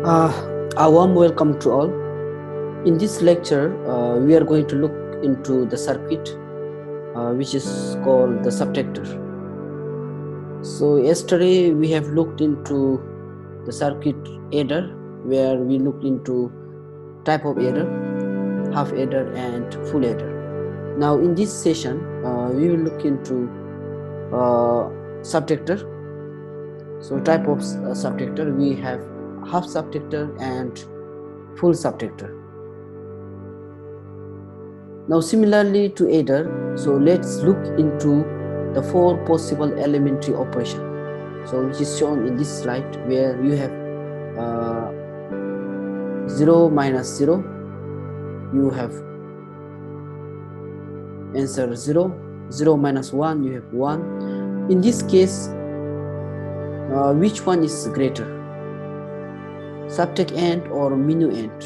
Uh, a warm welcome to all. In this lecture, we are going to look into the circuit which is called the subtractor. So yesterday we have looked into the circuit adder, where we looked into type of adder, half adder and full adder. Now in this session, we will look into subtractor. So type of subtractor, we have half subtractor and full subtractor. Now similarly to adder, so let's look into the four possible elementary operation, so which is shown in this slide, where you have 0 minus 0, you have answer 0, 0 minus 1, you have 1. In this case, which one is greater, subtracand or minuend?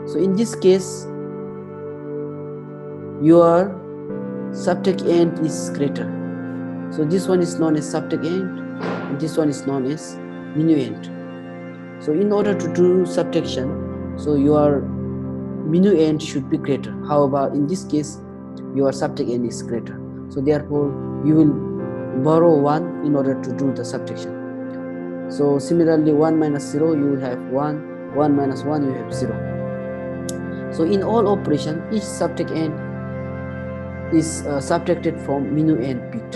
So in this case, your subtracand is greater. So this one is known as subtracand and this one is known as minuend. So in order to do subtraction, so your minuend should be greater. However, in this case, your subtracand is greater. So therefore, you will borrow 1 in order to do the subtraction. So similarly, 1 minus 0, you will have 1, 1 minus 1, you have 0. So in all operation, each subtracand is subtracted from minuend bit.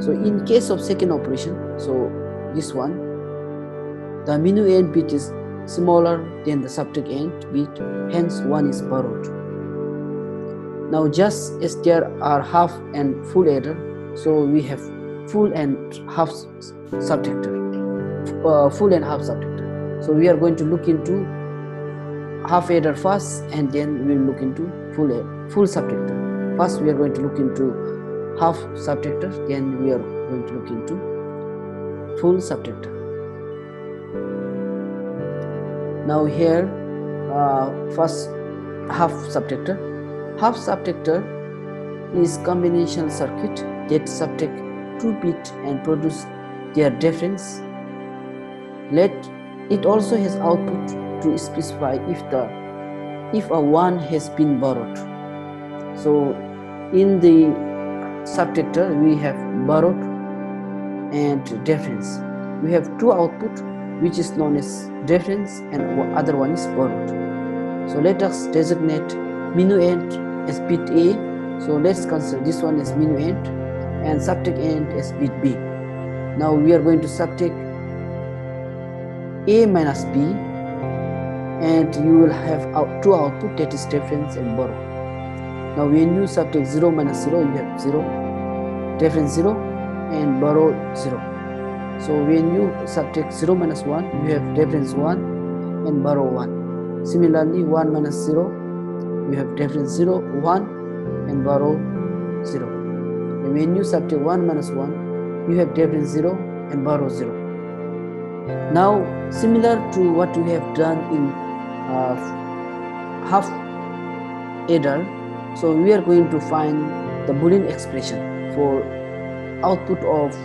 So in case of second operation, so this one, the minuend bit is smaller than the subtracand bit, hence 1 is borrowed. Now just as there are half and full adder, so we have full and half subtractor, full and half subtractor. So we are going to look into half adder first, and then we will look into full subtractor. First we are going to look into half subtractor, then we are going to look into full subtractor. Now here, first half subtractor. Half subtractor is combinational circuit that subtract 2 bits and produce their difference. It also has output to specify if a 1 has been borrowed. So in the subtractor we have borrowed and difference. We have 2 output, which is known as difference, and other one is borrowed. So let us designate minuend as bit A. So let's consider this one as minuend and subtracand as bit B. Now we are going to subtract A minus B, and you will have 2 output, that is difference and borrow. Now when you subtract 0 minus 0, you have 0, difference 0 and borrow 0. So when you subtract 0 minus 1, you have difference 1 and borrow 1. Similarly, 1 minus 0, you have difference 0, 1 and borrow 0. And when you subtract 1 minus 1, you have difference 0 and borrow 0. Now similar to what we have done in half adder, so we are going to find the Boolean expression for output of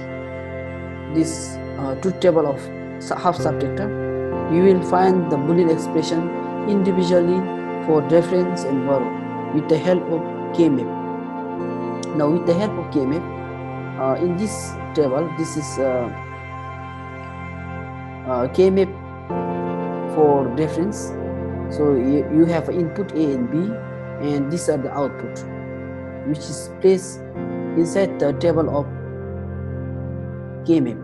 this truth table of half subtractor. You will find the Boolean expression individually for difference and borrow with the help of K-map. Now with the help of K-map, in this table, this is K-map for difference. So you have input A and B, and these are the output, which is placed inside the table of K-map.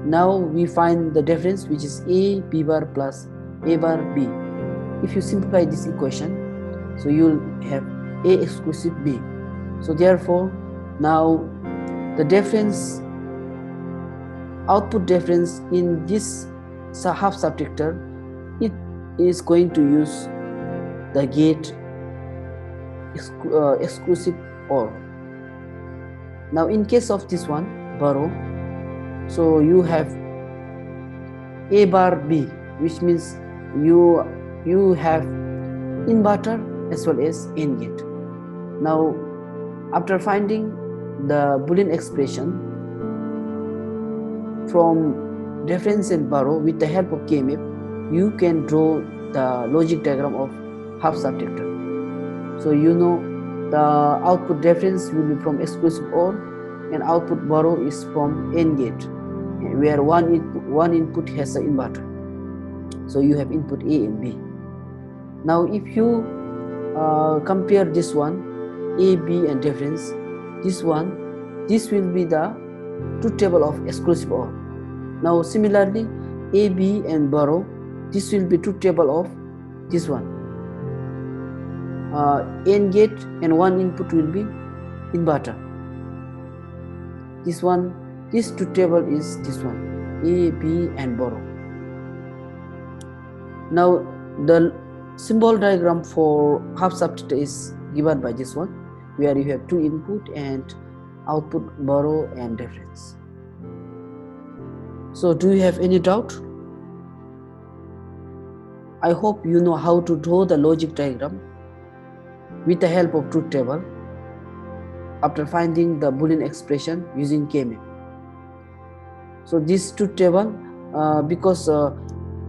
Now we find the difference, which is A B bar plus A bar B. If you simplify this equation, so you will have A exclusive B. So therefore, now the difference, output difference in this half subtractor, it is going to use the gate exclusive OR. Now in case of this one, borrow, so you have A bar B, which means you have inverter as well as AND gate. Now after finding the Boolean expression, from difference and borrow with the help of K-map, you can draw the logic diagram of half-subtractor. So you know the output difference will be from exclusive OR and output borrow is from AND gate, where one input has an inverter. So you have input A and B. Now if you compare this one, A, B and difference, this will be the truth table of exclusive OR. Now similarly, A, B and borrow, this will be truth table of this one. AND gate and one input will be inverter. This truth table is this one, A, B and borrow. Now the symbol diagram for half-subtractor is given by this one, where you have two input and output borrow and difference. So do you have any doubt? I hope you know how to draw the logic diagram with the help of truth table after finding the Boolean expression using K-map. So this truth table, because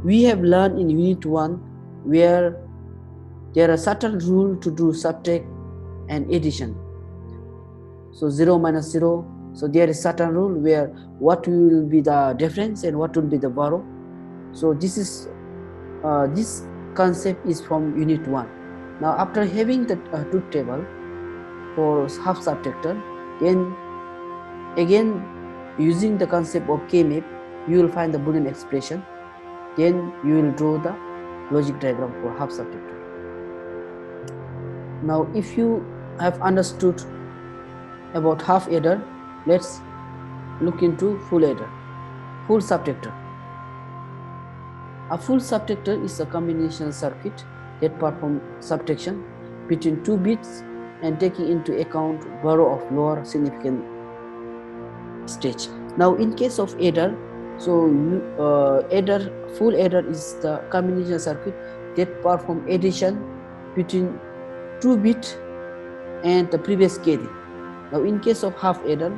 we have learned in unit 1 where there are certain rules to do subtract and addition. So 0 minus 0, so there is certain rule where what will be the difference and what will be the borrow. So this concept is from unit 1. Now after having the truth table for half-subtractor, then again using the concept of K-map, you will find the Boolean expression, then you will draw the logic diagram for half-subtractor. Now if you have understood about half adder, let's look into full adder, full subtractor. A full subtractor is a combinational circuit that performs subtraction between two bits and taking into account borrow of lower significant stage. Now in case of adder, so full adder is the combinational circuit that performs addition between 2 bit and the previous carry. Now in case of half adder,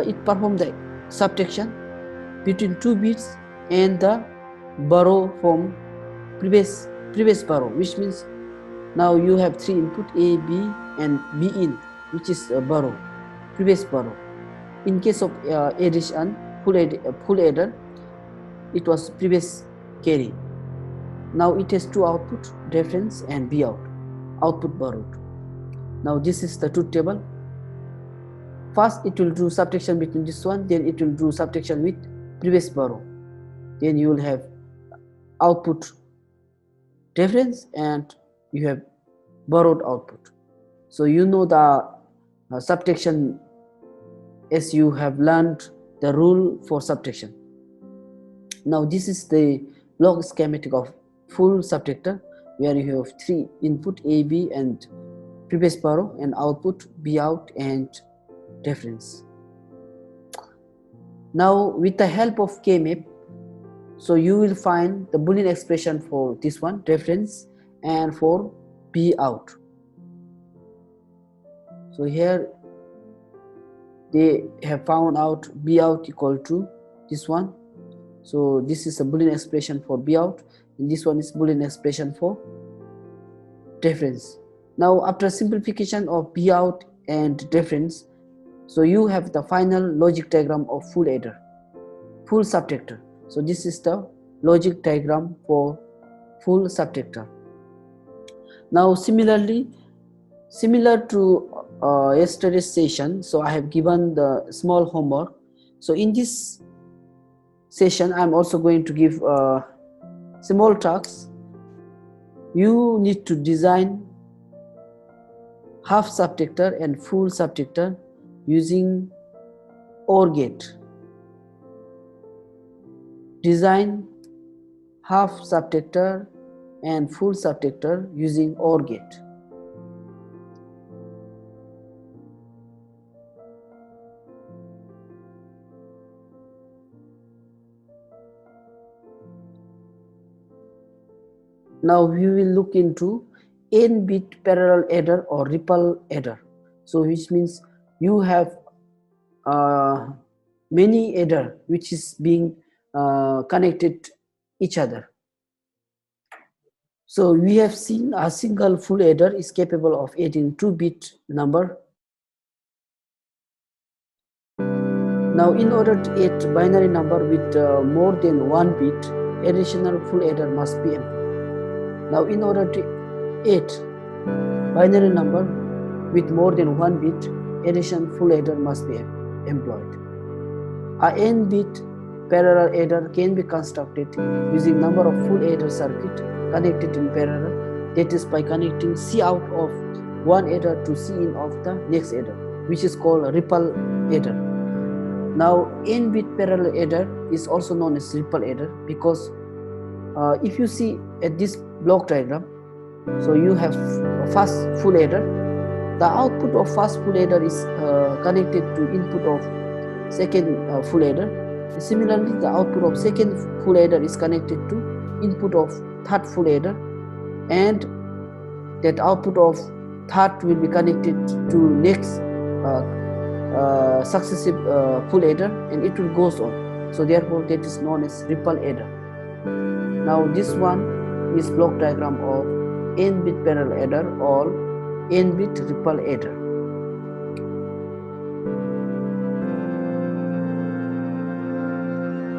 it performs the subtraction between 2 bits and the borrow from previous borrow, which means now you have 3 input A, B and B in, which is borrow, previous borrow. In case of addition, full adder, it was previous carry. Now it has two output, difference and B out, output borrowed. Now this is the truth table. First it will do subtraction between this one, then it will do subtraction with previous borrow. Then you will have output difference and you have borrowed output. So you know the subtraction as you have learned the rule for subtraction. Now this is the block schematic of full subtractor, where you have 3 input A, B and previous borrow and output B out and difference. Now with the help of K-map, so you will find the Boolean expression for this one, difference, and for B out. So here they have found out B out equal to this one. So this is a Boolean expression for B out, and this one is Boolean expression for difference. Now after simplification of B out and difference, so you have the final logic diagram of full adder, full subtractor. So this is the logic diagram for full subtractor. Now similarly, similar to yesterday's session, so I have given the small homework. So in this session I'm also going to give small tasks. You need to design half subtractor and full subtractor using OR gate. Design half subtractor and full subtractor using OR gate. Now we will look into n-bit parallel adder or ripple adder. So which means you have many adder which is being connected each other. So we have seen a single full adder is capable of adding 2-bit number. Now in order to add binary number with more than 1 bit, additional full adder must be employed. Now in order to add binary number with more than 1 bit, addition full adder must be employed. A n-bit parallel adder can be constructed using number of full adder circuit connected in parallel, that is by connecting C out of one adder to C in of the next adder, which is called a ripple adder. Now n-bit parallel adder is also known as ripple adder because if you see at this block diagram, so you have first full adder. The output of first full adder is connected to input of second full adder. Similarly, the output of second full adder is connected to input of third full adder, and that output of third will be connected to next successive full adder, and it will goes on. So therefore that is known as ripple adder. Now this one is block diagram of n-bit parallel adder or n-bit ripple adder.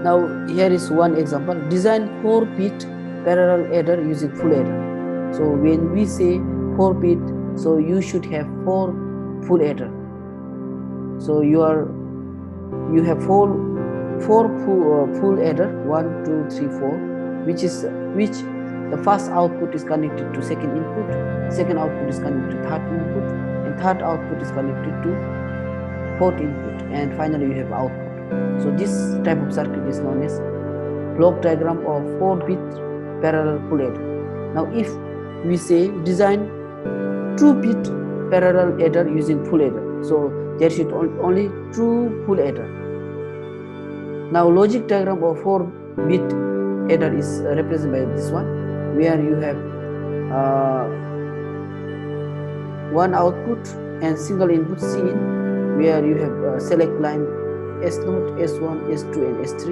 Now here is one example. Design 4-bit parallel adder using full adder. So when we say 4-bit, so you should have 4 full adder. So you have four full adder, 1, 2, 3, 4, which the first output is connected to second input, second output is connected to third input, and third output is connected to fourth input, and finally you have output. So this type of circuit is known as block diagram of 4-bit parallel full adder. Now if we say design 2-bit parallel adder using full adder, so there should only 2 full adder. Now logic diagram of 4-bit adder is represented by this one, where you have one output and single input C in, where you have select line S0, S1, S2 and S3,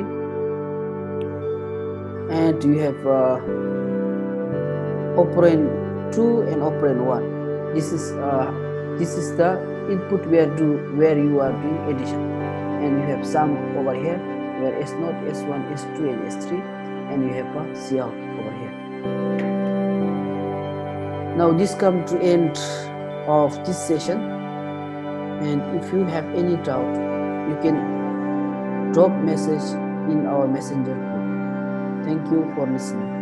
and you have operand 2 and operand 1. This is the input where you are doing addition, and you have sum over here where S0, S1, S2 and S3, and you have a Cout over here. Now this comes to end of this session, and if you have any doubt, you can drop message in our messenger group. Thank you for listening.